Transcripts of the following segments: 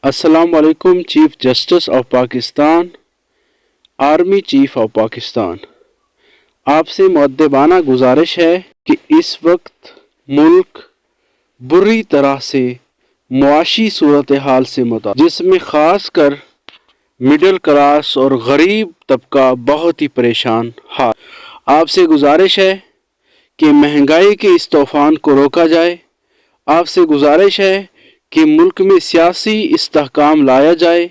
अस्सलाम वालेकुम। Chief justice of Pakistan, army chief of Pakistan, आपसे मुअद्दबाना गुजारिश है कि इस वक्त मुल्क बुरी तरह से मुआशी सूरत हाल से मुताबिक, जिसमें ख़ास कर मिडिल क्लास और गरीब तबका बहुत ही परेशान हाल। आपसे गुजारिश है कि महंगाई के इस तूफ़ान को रोका जाए। आपसे गुजारिश है कि मुल्क में सियासी इस्तेहकाम लाया जाए।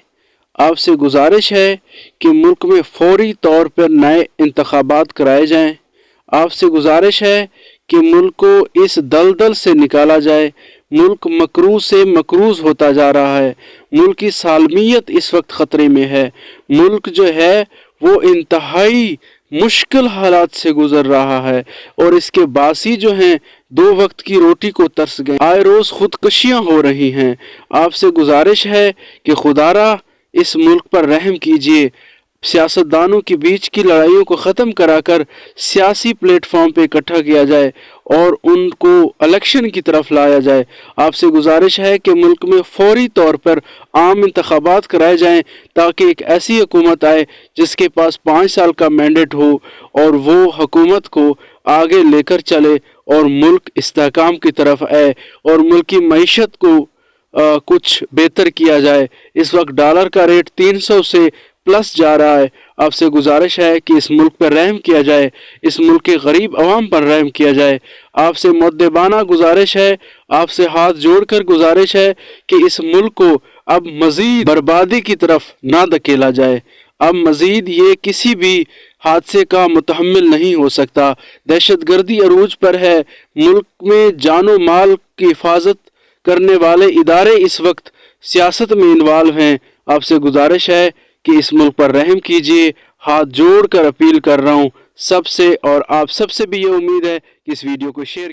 आपसे गुजारिश है कि मुल्क में फौरी तौर पर नए इंतखाबात कराए जाएं। आपसे गुजारिश है कि मुल्क को इस दलदल से निकाला जाए। मुल्क मकरूज से मकरूज होता जा रहा है। मुल्क की सालमियत इस वक्त ख़तरे में है। मुल्क जो है वो इंतहाई मुश्किल हालात से गुजर रहा है और इसके बासी जो हैं दो वक्त की रोटी को तरस गए। आए रोज़ खुदकशियाँ हो रही हैं। आपसे गुजारिश है कि खुदारा इस मुल्क पर रहम कीजिए। सियासतदानों के बीच की लड़ाइयों को ख़त्म कराकर सियासी प्लेटफॉर्म पे इकट्ठा किया जाए और उनको इलेक्शन की तरफ लाया जाए। आपसे गुजारिश है कि मुल्क में फौरी तौर पर आम इंतखाबात कराए जाएं ताकि एक ऐसी हुकूमत आए जिसके पास 5 साल का मैंडेट हो और वो हुकूमत को आगे लेकर चले और मुल्क इस्तेहकाम की तरफ आए और मुल्क की मईशत को कुछ बेहतर किया जाए। इस वक्त डॉलर का रेट 300 से प्लस जा रहा है। आपसे गुजारिश है कि इस मुल्क पर रहम किया जाए, इस मुल्क के गरीब अवाम पर रहम किया जाए। आपसे मुअद्दबाना गुजारिश है, आपसे हाथ जोड़कर गुजारिश है कि इस मुल्क को अब मज़ीद बर्बादी की तरफ ना धकेला जाए। अब मज़ीद ये किसी भी हादसे का मुतहम्मिल नहीं हो सकता। दहशतगर्दी अरूज पर है। मुल्क में जानो माल की हिफाजत करने वाले इदारे इस वक्त सियासत में इन्वॉल्व हैं। आपसे गुजारिश है कि इस मुल्क पर रहम कीजिए। हाथ जोड़कर अपील कर रहा हूँ सबसे, और आप सबसे भी ये उम्मीद है कि इस वीडियो को शेयर